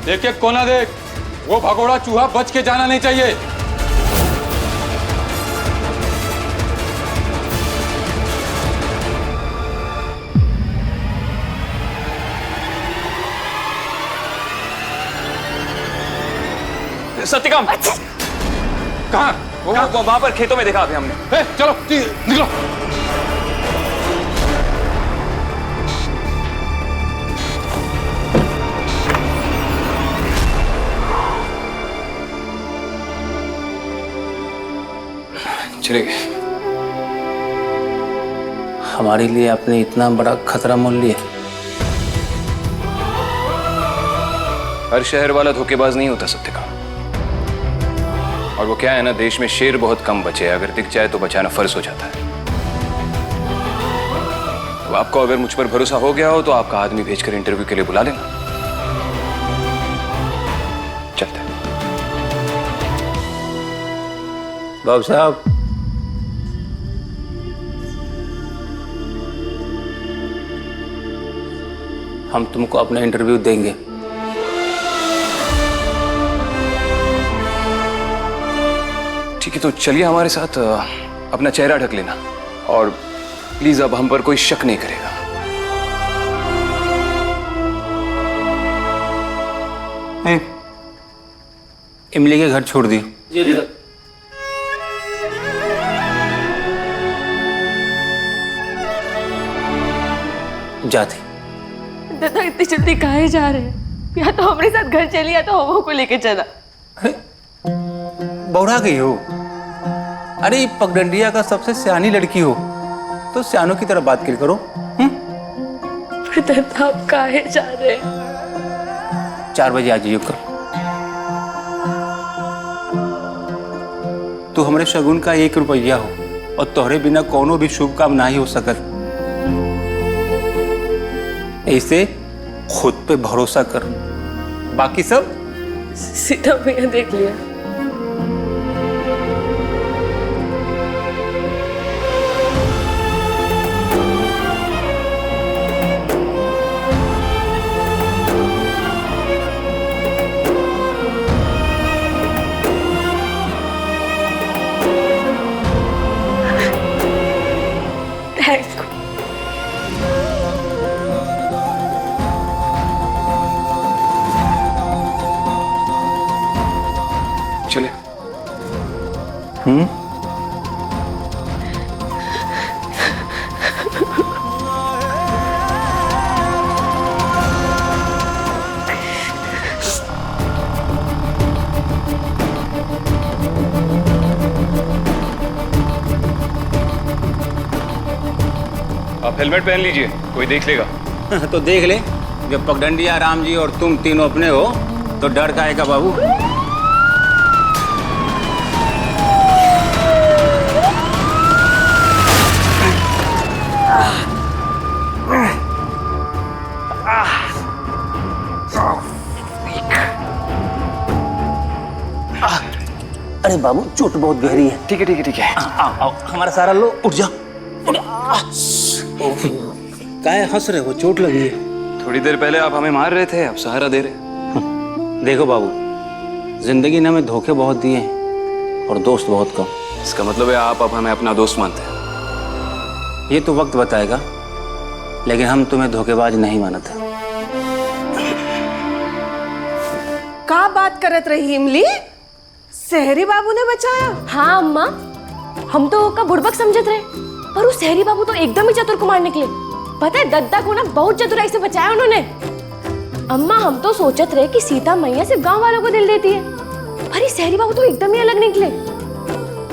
एक एक कोना देख, वो भगोड़ा चूहा बच के जाना नहीं चाहिए। सत्यकाम कहाँ? वहां पर खेतों में देखा अभी हमने। चलो निकलो। चले गए। हमारे लिए आपने इतना बड़ा खतरा मोल लिया। हर शहर वाला धोखेबाज नहीं होता सत्यकाम। और वो क्या है ना, देश में शेर बहुत कम बचे हैं, अगर दिख जाए तो बचाना फर्ज हो जाता है। तो आपको अगर मुझ पर भरोसा हो गया हो तो आपका आदमी भेजकर इंटरव्यू के लिए बुला लेना। चलते हैं। बाबू साहब, हम तुमको अपना इंटरव्यू देंगे। ठीक है, तो चलिए हमारे साथ। अपना चेहरा ढक लेना और प्लीज अब हम पर कोई शक नहीं करेगा। इमली के घर छोड़ दियो। जाते। दादा इतनी जल्दी काहे जा रहे हैं? या तो हमारे साथ घर चली या तो वो को लेके चला। बौरा गई हो? अरे पगडंडिया का सबसे सियानी लड़की हो तो सियानों की तरह बात करो। पर दादा आप काहे जा रहे हैं? 4 बजे आ जाइयो कल। तू हमारे शगुन का 1 रुपया हो और तोहरे बिना कोनो भी शुभ काम ना ही हो सकत। ऐसे खुद पे भरोसा कर, बाकी सब सीता भैया देख लिया। चले। आप हेलमेट पहन लीजिए, कोई देख लेगा। तो देख ले, जब पगडंडिया, राम जी और तुम तीनों अपने हो तो डर का आएगा बाबू। अरे बाबू, चोट बहुत गहरी है। ठीक है ठीक है ठीक है। आओ, हमारा सारा लो, उठ जाओ। काहे हंस रहे हो? चोट लगी है। थोड़ी देर पहले आप हमें मार रहे थे, अब सहारा दे रहे। देखो बाबू, जिंदगी ने हमें धोखे बहुत दिए हैं और दोस्त बहुत कम। इसका मतलब है आप अब हमें अपना दोस्त मानते हैं? ये तो वक्त बताएगा, लेकिन हम तुम्हें धोखेबाज नहीं मानते। का बात करत रही इमली? सहरी बाबू ने बचाया? हाँ अम्मा, हम तो का बुड़बक समझत रहे, पर वो सहरी बाबू तो एकदम ही चतुर कुमार निकले। पता है, दद्दा को ना बहुत चतुराई से बचाया उन्होंने। अम्मा, हम तो सोचत रहे कि सीता मैया सिर्फ गांव वालों को दिल देती है, पर ये सहरी बाबू तो एकदम ही अलग निकले।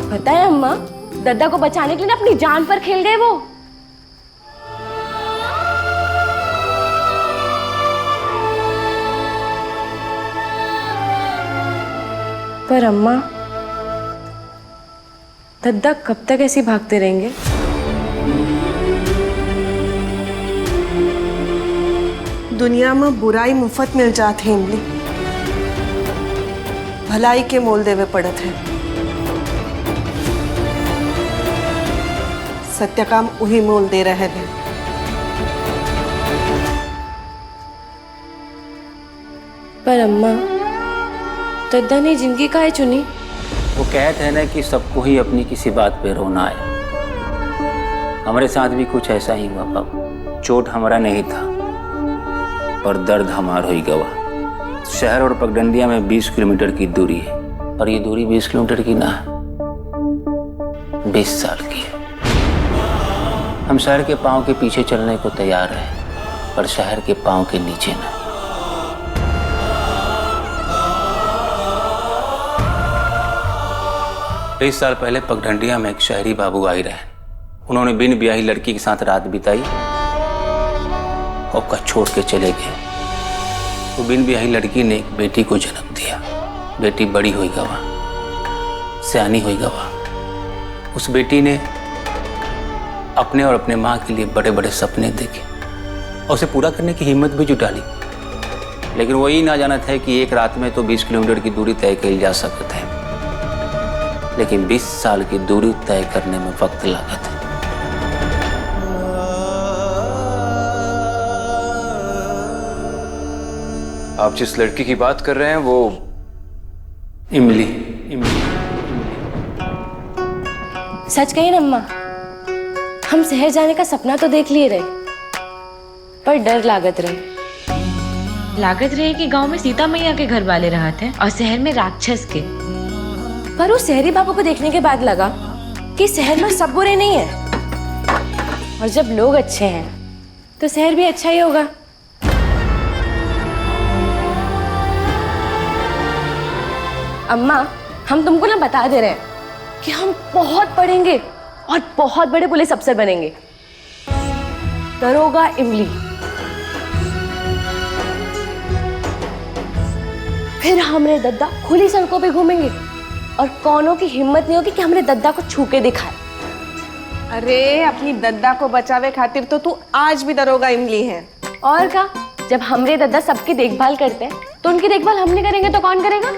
पता है अम्मा, दद्दा को बचाने के लिए ना अपनी जान पर खेल गए वो। पर अम्मा, दद्दा कब तक ऐसे भागते रहेंगे? दुनिया में बुराई मुफ्त मिल जात है इमली, भलाई के मोल देवे पड़त है। सत्यकाम वही मोल दे रहे हैं। पर अम्मा, दद्दा ने जिंदगी काहे चुनी? वो कहते हैं ना कि सबको ही अपनी किसी बात पे रोना है। हमारे साथ भी कुछ ऐसा ही हुआ बाबू। चोट हमारा नहीं था, पर दर्द हमारा ही गवा। शहर और पगडंडिया में 20 किलोमीटर की दूरी है, और ये दूरी 20 किलोमीटर की ना है, 20 साल की है। हम शहर के पांव के पीछे चलने को तैयार हैं, पर शहर के पांव के नीचे ना। 20 साल पहले पगडंडिया में एक शहरी बाबू आई रहे। उन्होंने बिन ब्याही लड़की के साथ रात बिताई और कच छोड़ के चले गए। तो बिन ब्याही लड़की ने एक बेटी को जन्म दिया। बेटी बड़ी हुई गवा, सयानी हुई गवा। उस बेटी ने अपने और अपने माँ के लिए बड़े बड़े सपने देखे और उसे पूरा करने की हिम्मत भी जुटा ली। लेकिन वही ना जाना था कि एक रात में तो 20 किलोमीटर की दूरी तय की जा सकते हैं, लेकिन 20 साल की दूरी तय करने में वक्त लागत है। आप जिस लड़की की बात कर रहे हैं वो इमली। सच कही ना अम्मा, हम शहर जाने का सपना तो देख लिए रहे, पर डर लागत रहे कि गांव में सीता मैया के घर वाले रहते हैं और शहर में राक्षस के। पर उस शहरी बाबू को देखने के बाद लगा कि शहर में सब बुरे नहीं है, और जब लोग अच्छे हैं तो शहर भी अच्छा ही होगा। अम्मा, हम तुमको ना बता दे रहे हैं कि हम बहुत पढ़ेंगे और बहुत बड़े पुलिस अफसर बनेंगे। दरोगा इमली। फिर हमरे दद्दा खुली सड़कों पे घूमेंगे और कौनों की हिम्मत नहीं होगी कि हमरे दद्दा को छू के दिखाए। अरे अपनी दद्दा को बचावे खातिर तो तू आज भी दरोगा इमली है। और का, जब हमरे दद्दा सबकी देखभाल करते हैं तो उनकी देखभाल हम नहीं करेंगे तो कौन करेगा?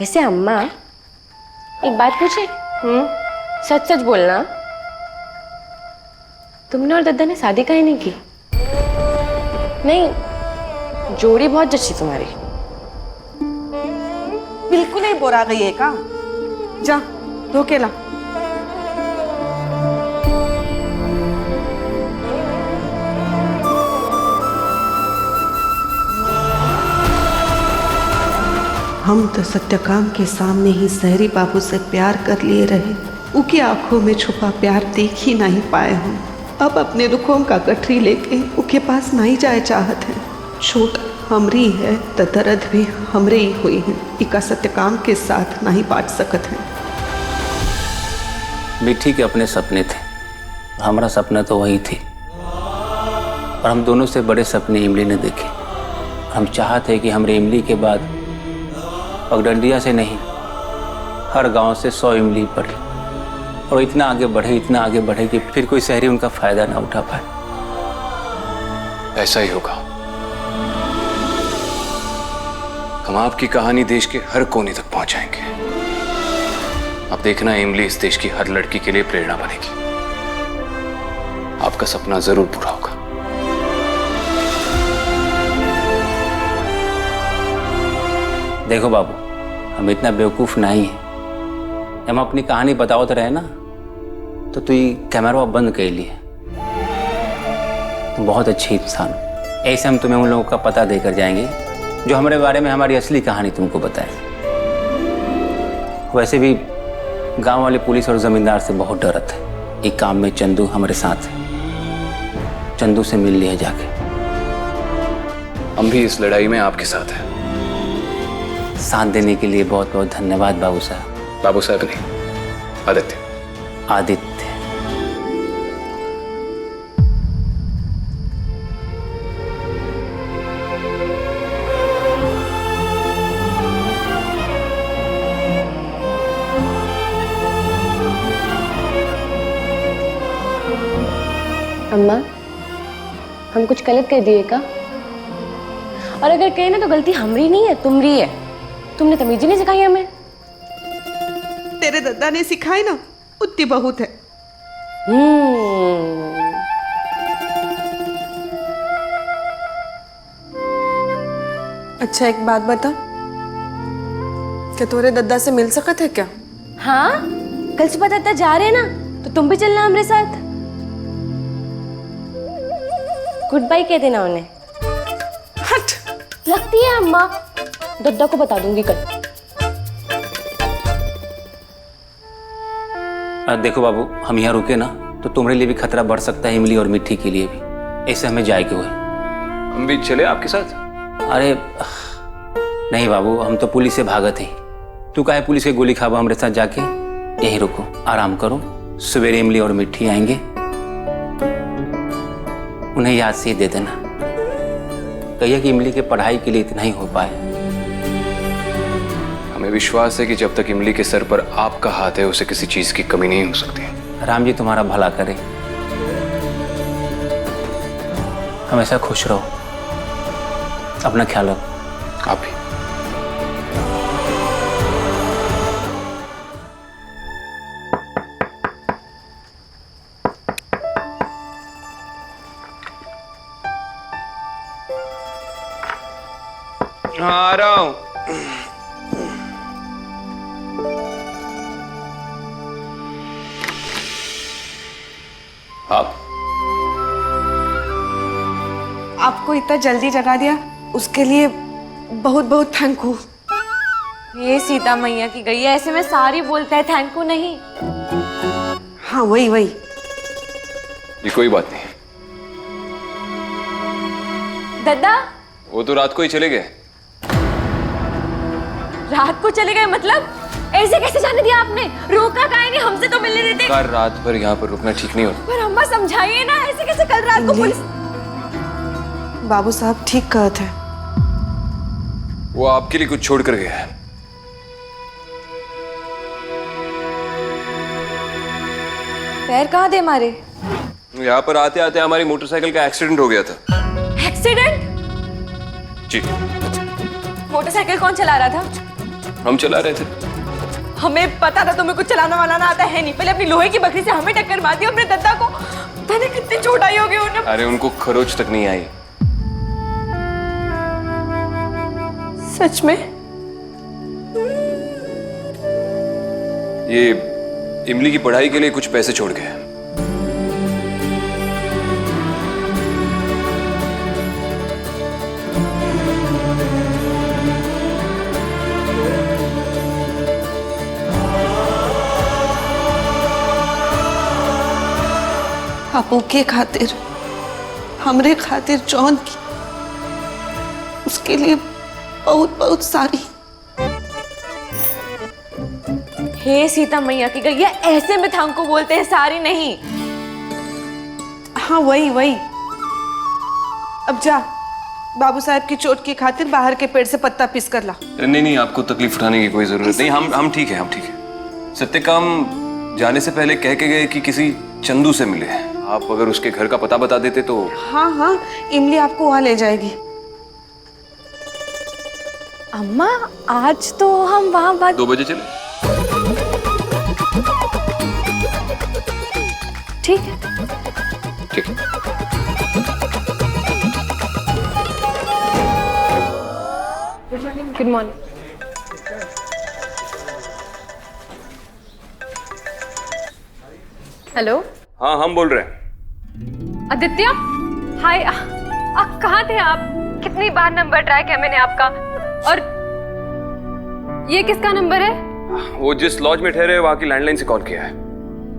वैसे अम्मा, एक बात पूछे? सच सच बोलना, तुमने और दद्दा ने शादी काहे नहीं की? नहीं, जोड़ी बहुत जची तुम्हारी। बिल्कुल ही बोरा गई है का? जा धोके ला। हम तो सत्यकाम के सामने ही शहरी बाबू से प्यार कर लिए रहे। उनकी आंखों में छुपा प्यार देख ही नहीं पाए हम। अब अपने दुखों का गठरी लेके उनके पास नहीं जाए चाहत है। छोट हमरी है तो दर्द भी हमरे ही हुई है। इका सत्यकाम के साथ नहीं बांट सकत है। मिट्टी के अपने सपने थे, हमारा सपना तो वही थी, और हम दोनों से बड़े सपने इमली ने देखे। हम चाहते कि हमारे इमली के बाद पगडंडिया से नहीं, हर गांव से 100 इमली पड़े, और इतना आगे बढ़े कि फिर कोई शहरी उनका फायदा ना उठा पाए। ऐसा ही होगा। हम आपकी कहानी देश के हर कोने तक पहुंचाएंगे। अब देखना, इमली इस देश की हर लड़की के लिए प्रेरणा बनेगी। आपका सपना जरूर पूरा होगा। देखो बाबू, हम इतना बेवकूफ नहीं है। हम अपनी कहानी बताओ तो रहे ना, तो तू कैमरा बंद कर लिए। तुम बहुत अच्छी इंसान हो। ऐसे हम तुम्हें उन लोगों का पता देकर जाएंगे जो हमारे बारे में हमारी असली कहानी तुमको बताए। वैसे भी गांव वाले पुलिस और जमींदार से बहुत डरते हैं। एक काम में चंदू हमारे साथ है। चंदू से मिल लिए जाके। हम भी इस लड़ाई में आपके साथ हैं। साथ देने के लिए बहुत बहुत धन्यवाद बाबू साहब। बाबू साहब नहीं, आदित्य। आदित्य। अम्मा, हम कुछ गलत कर दिए का? और अगर कहे ना तो गलती हमारी नहीं है, तुम्हारी है। तुमने तमीज ही नहीं सिखाई हमें। तेरे दद्दा ने सिखाई ना, उतनी बहुत है। अच्छा एक बात बता, क्या तोरे दद्दा से मिल सकत है क्या? हाँ, कल सुबह दद्दा जा रहे हैं ना, तो तुम भी चलना हमारे साथ। गुड बाय कह देना उन्हें। हट। लगती है अम्मा, दद्दा को बता दूंगी कल। देखो बाबू, हम यहाँ रुके ना तो तुम्हारे लिए भी खतरा बढ़ सकता है, इमली और मिट्टी के लिए भी। ऐसे हमें जाए के हुए। हम भी चले आपके साथ? अरे नहीं बाबू, हम तो पुलिस से भागत हैं। तू काहे पुलिस के गोली खाबा, हमारे साथ जाके यहीं रुको, आराम करो। सवेरे इमली और मिट्टी आएंगे, उन्हें याद से ही दे देना। कहिए कि इमली के पढ़ाई के लिए इतना ही हो पाए। हमें विश्वास है कि जब तक इमली के सर पर आपका हाथ है, उसे किसी चीज की कमी नहीं हो सकती। राम जी तुम्हारा भला करे, हमेशा खुश रहो, अपना ख्याल रखो। आप भी। हाँ, आ रहा हूं। आप आपको इतना जल्दी जगा दिया, उसके लिए बहुत बहुत थैंक यू। ये सीता मैया की गई है, ऐसे में सारी बोलता है, थैंक यू नहीं। हाँ वही वही। ये कोई बात नहीं। दद्दा वो तो रात को ही चले गए। रात को चले गए मतलब? ऐसे कैसे जाने दिया आपने? रोका काहे नहीं, हमसे तो मिलने देते। कल रात भर यहाँ पर रुकना ठीक नहीं होता। पर अम्मा समझाइए ना, ऐसे कैसे कल रात को पुलिस। बाबू साहब ठीक कहते हैं। वो आपके लिए कुछ छोड़ कर गया है। पैर कहाँ दे मारे? यहाँ पर आते आते हमारी मोटरसाइकिल का एक्सीडेंट हो गया था। एक्सीडेंट? जी। मोटरसाइकिल कौन चला रहा था? हम चला रहे थे। हमें पता था तुम्हें कुछ चलाना वालाना आता है नहीं। पहले अपनी लोहे की बकरी से हमें टक्कर मार दी, अपने दद्दा को पता नहीं कितनी चोट आई होगी उन्हें। अरे उनको खरोच तक नहीं आई। सच में? ये इमली की पढ़ाई के लिए कुछ पैसे छोड़ गए। आपू के खातिर, हमरे खातिर जौन की, उसके लिए बहुत बहुत सारी। हे सीता मैया की गई है, ऐसे में थैंक यू बोलते हैं, सारी नहीं। हाँ वही वही। अब जा, बाबू साहब की चोट की खातिर बाहर के पेड़ से पत्ता पीस कर ला। नहीं नहीं, आपको तकलीफ उठाने की कोई जरूरत नहीं। हम ठीक है, हम ठीक है। सत्यकाम जाने से पहले कह के गए कि किसी चंदू से मिले। आप अगर उसके घर का पता बता देते तो। हाँ हाँ, इमली आपको वहां ले जाएगी। अम्मा आज तो हम वहां बात 2 बजे चले। ठीक है। ठीक है। Good morning. हेलो। हाँ, हम बोल रहे हैं। आदित्य, हाय। आप कहाँ थे आप? कितनी बार नंबर ट्राई किया मैंने आपका। और ये किसका नंबर है? वो जिस लॉज में ठहरे वहां की लैंडलाइन से कॉल किया है।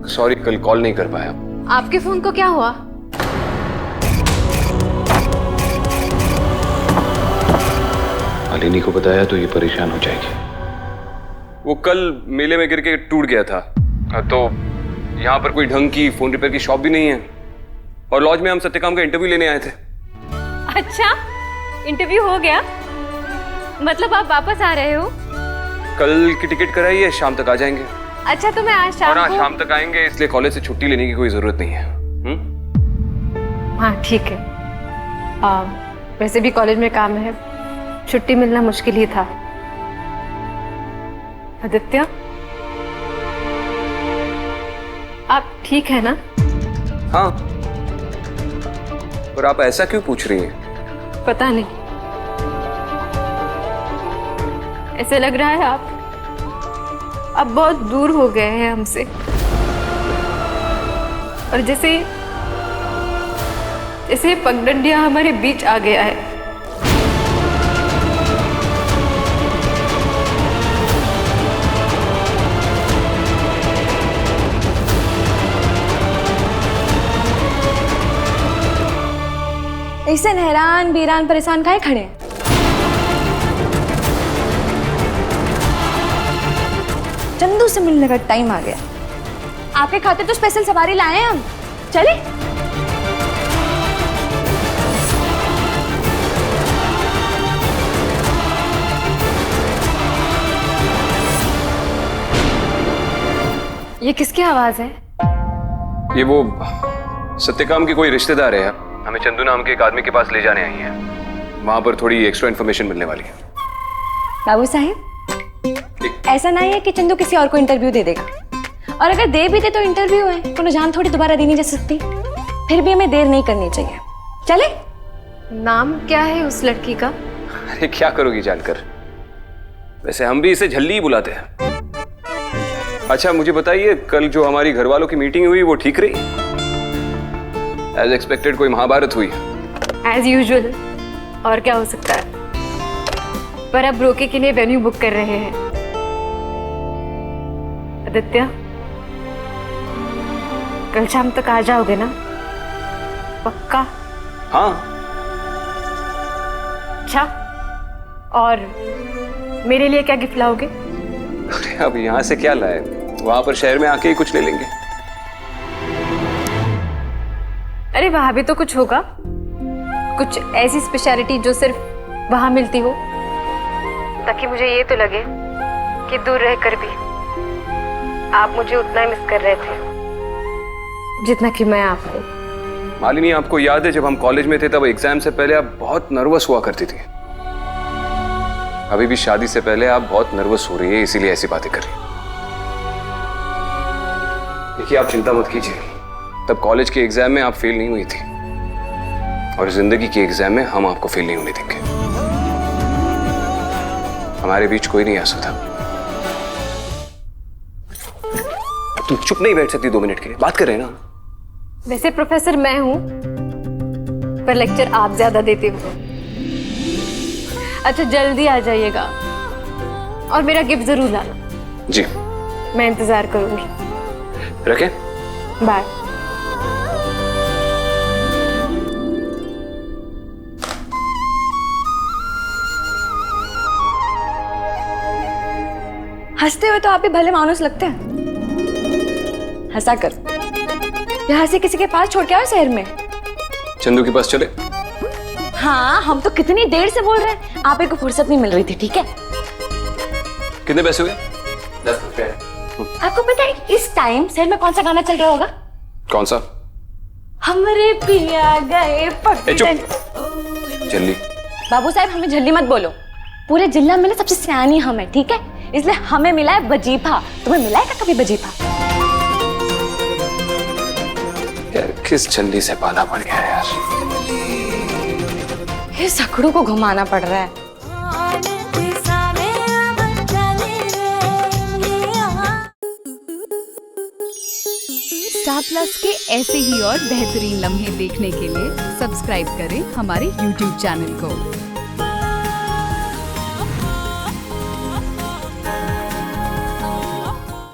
सॉरी, कल कॉल नहीं कर पाया। आपके फोन को क्या हुआ? मालिनी को बताया तो ये परेशान हो जाएगी। वो कल मेले में गिर के टूट गया था, तो यहाँ पर कोई ढंग की फोन रिपेयर की शॉप भी नहीं है, और लॉज में हम सत्यकाम का इंटरव्यू लेने आए थे। अच्छा, इंटरव्यू हो गया? मतलब आप वापस आ रहे हो? कल की टिकट कराई है, शाम तक आ जाएंगे। अच्छा, तो मैं आज और शाम हाँ, को। शाम तक आएंगे, इसलिए कॉलेज से छुट्टी लेने की कोई जरूरत नहीं है। हाँ ठीक है। वैसे भी कॉलेज में काम है, छुट्टी मिलना मुश्किल ही था। आदित्य, आप ठीक है ना? हाँ, पर आप ऐसा क्यों पूछ रही हैं? पता नहीं, ऐसे लग रहा है आप अब बहुत दूर हो गए हैं हमसे, और जैसे जैसे पगडंडिया हमारे बीच आ गया है। ऐसे हैरान बीरान परेशान काहे खड़े हैं? चंदू से मिलने का टाइम आ गया। आपके खातिर तो स्पेशल सवारी लाए हैं हम, चले? ये किसकी आवाज है? ये वो सत्यकाम के कोई रिश्तेदार है, हमें चंदू नाम के एक आदमी के पास ले जाने आई हैं। वहां पर थोड़ी एक्स्ट्रा इन्फॉर्मेशन मिलने वाली है। बाबू साहब, ऐसा नहीं है कि चंदू किसी और को इंटरव्यू दे देगा, और अगर दे भी दे तो इंटरव्यू है, कोनो जान थोड़ी दोबारा दी नहीं जा सकती। फिर भी हमें देर नहीं करनी चाहिए, चले? नाम क्या है उस लड़की का? अरे क्या करोगी जानकर, वैसे हम भी इसे झल्ली ही बुलाते हैं। अच्छा मुझे बताइए, कल जो हमारी घर वालों की मीटिंग हुई वो ठीक रही? एज एक्सपेक्टेड कोई महाभारत हुई? एज यूजुअल, और क्या हो सकता है। पर अब रोके के लिए वेन्यू बुक कर रहे हैं। आदित्य, कल शाम तक आ जाओगे ना? पक्का? हाँ। अच्छा, और मेरे लिए क्या गिफ्ट लाओगे? अरे अब यहाँ से क्या लाए, वहां पर शहर में आके ही कुछ ले लेंगे। अरे वहां भी तो कुछ होगा, कुछ ऐसी स्पेशलिटी जो सिर्फ वहां मिलती हो, ताकि मुझे ये तो लगे कि दूर रहकर भी आप मुझे उतना ही मिस कर रहे थे जितना कि मैं आपको। मालिनी, आपको याद है जब हम कॉलेज में थे तब एग्जाम से पहले आप बहुत नर्वस हुआ करती थी। अभी भी शादी से पहले आप बहुत नर्वस हो रही है, इसीलिए ऐसी बातें कर रही है। देखिए आप चिंता मत कीजिए, तब कॉलेज के एग्जाम में आप फेल नहीं हुई थी, और जिंदगी के एग्जाम में हम आपको फेल नहीं होने देंगे। हमारे बीच कोई नहीं आ सकता। तुम चुप नहीं बैठ सकती 2 मिनट के लिए, बात कर रहे हैं ना। वैसे प्रोफेसर मैं हूं, पर लेक्चर आप ज्यादा देते हो। अच्छा जल्दी आ जाइएगा, और मेरा गिफ्ट जरूर लाना। जी, मैं इंतजार करूंगी। रखें? बाय। हंसते हुए तो आप भी भले मानुस लगते हैं, हंसा कर। यहाँ से किसी के पास छोड़ के आओ शहर में। चंदू के पास चले? हाँ, हम तो कितनी देर से बोल रहे हैं, आप को फुर्सत नहीं मिल रही थी, ठीक है? कितने पैसे हुए? 10 रुपए। आपको पता है इस टाइम शहर में कौन सा गाना चल रहा होगा? कौन सा? हमरे पिया गए पगडंडिया। जल्दी। बाबू साहब, हमें जल्दी मत बोलो। पूरे जिला में ना सबसे सियानी हम है, ठीक है? इसलिए हमें मिला है वजीफा। तुम्हें मिला है क्या कभी वजीफा? यार किस जल्दी से पाला पड़ गया है यार। ये सकड़ों को घुमाना पड़ रहा है। स्टार प्लस के ऐसे ही और बेहतरीन लम्हे देखने के लिए सब्सक्राइब करें हमारे YouTube चैनल को।